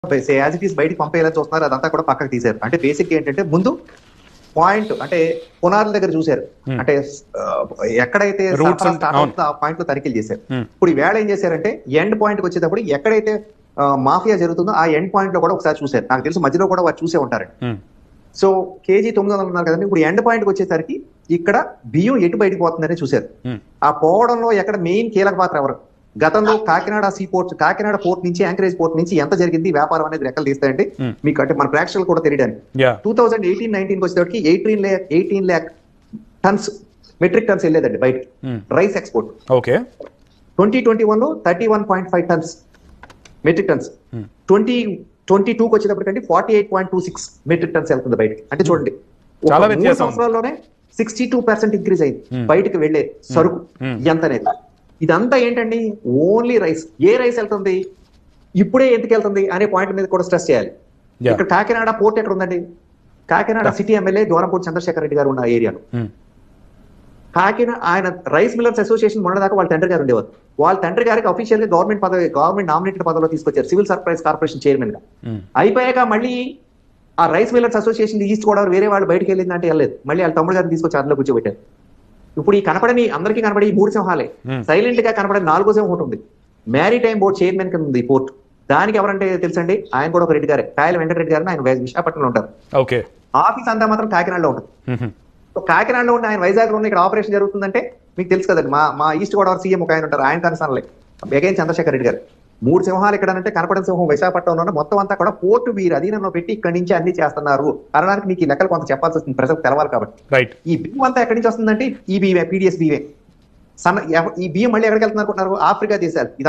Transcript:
As it is బయటికి పంపేయాలని చూస్తున్నారు, అదంతా కూడా పక్కకు తీశారు. అంటే బేసిక్ ఏంటంటే ముందు పాయింట్ అంటే పునారుల దగ్గర చూశారు, అంటే ఎక్కడైతే స్టార్ట్ అవుతుందో ఆ పాయింట్ లో తనిఖీలు చేశారు. ఇప్పుడు ఈవేళ ఏం చేశారంటే ఎండ్ పాయింట్ వచ్చేటప్పుడు ఎక్కడైతే మాఫియా జరుగుతుందో ఆ ఎండ్ పాయింట్ లో కూడా ఒకసారి చూశారు. నాకు తెలుసు మధ్యలో కూడా వారు చూసే ఉంటారండి. సో కేజీ 900 ఉన్నారు కదండి, ఇప్పుడు ఎండ్ పాయింట్ వచ్చేసరికి ఇక్కడ బియ్యం ఎటు బయటకు పోతుందని చూశారు. ఆ పోవడంలో ఎక్కడ మెయిన్ కీలక పాత్ర ఎవరు? గతంలో Kakinada see port, Kakinada port నుంచి యాంకరేజ్ పోర్ట్ నుంచి ఎంత జరిగింది వ్యాపారం అనేది లెక్కలు తీస్తాయంటే మీకు, అంటే మన ప్రేక్షకులు కూడా తెలియడానికి 2018-19 వచ్చేటప్పటికి 18 lakh టన్స్ మెట్రిక్ టన్స్ వెళ్ళేదండి బయట రైస్ ఎక్స్పోర్ట్. 2021 లో 31.5 turns metric tons. 2022 వచ్చేటప్పటికంటే 48.26 metric tons వెళ్తుంది బయటకి. అంటే చూడండి, 3 సంవత్సరాల్లోనే 62% ఇంక్రీజ్ అయింది బయటకు వెళ్లే సరుకు ఎంత అనేది. ఇదంతా ఏంటండి, ఓన్లీ రైస్. ఏ రైస్ వెళ్తుంది, ఇప్పుడే ఎందుకు వెళ్తుంది అనే పాయింట్ మీద కూడా స్ట్రెస్ చేయాలి. ఇక్కడ కాకినాడ పోర్ట్ ఎక్కడ ఉందండి? కాకినాడ సిటీ ఎమ్మెల్యే దూరంపూడి చంద్రశేఖర్ రెడ్డి గారు ఉన్న ఏరియాలో. కాకినాడ ఆయన రైస్ మిల్లర్స్ అసోసియేషన్ మొన్నదాకా వాళ్ళ తండ్రి గారు ఉండేవారు. వాళ్ళ తండ్రి గారికి అఫీషియల్ గా గవర్నమెంట్ నామినేటెడ్ పదవిలో తీసుకొచ్చారు, సివిల్ సప్లైస్ కార్పొరేషన్ చైర్మన్ గా. అయిపోయాక మళ్ళీ ఆ rice millers association east Godavari వేరే వాళ్ళు బయటకు వెళ్ళిందంటే వెళ్ళలేదు, మళ్ళీ వాళ్ళ తమ్ముడు గారిని తీసుకొచ్చి అందులో కూర్చోబెట్టారు. ఇప్పుడు ఈ కనపడని అందరికీ కనపడే ఈ 3 సింహాలే, సైలెంట్ గా కనపడే 4వ సింహం ఒకటి ఉంది. మ్యారిటైమ్ బోర్డ్ చైర్మన్ కింద ఉంది పోర్ట్. దానికి ఎవరంటే తెలుసండి, ఆయన కూడా ఒక రెడ్డి గారే, కాయల వెంకటరెడ్డి గారిని. ఆయన విశాఖపట్నంలో ఉంటారు, ఆఫీస్ అంతా మాత్రం కాకినాడలో ఉంటుంది. కాకినాడలో ఉండి ఆయన వైజాగ్ లో ఉన్న ఇక్కడ ఆపరేషన్ జరుగుతుందంటే మీకు తెలుసు కదండి. మా ఈస్ట్ గోదావరి సీఎం ఒక ఆయన ఉంటారు, ఆయన కనసానలే బెగైన్ చంద్రశేఖర్ రెడ్డి గారు. 3 సింహాలు ఇక్కడ కనపడిన సింహం విశాఖపట్నంలో మొత్తం అంతా కూడా పోర్టు వీరి అధీనంలో పెట్టి ఇక్కడి నుంచి అన్ని చేస్తున్నారు అనడానికి మీకు ఈ లెక్కలు కొంత చెప్పాల్సి వస్తుంది, ప్రజలకు తెలవాలి కాబట్టి. ఈ బియ్యం అంతా ఎక్కడి నుంచి వస్తుందంటే ఈ బియ్యమే, పీడిఎస్ బియ్యమే. ఈ బియ్యం మళ్ళీ ఎక్కడికి వెళ్తున్నారు అనుకుంటున్నారు? ఆఫ్రికా దేశాలు. ఇదంతా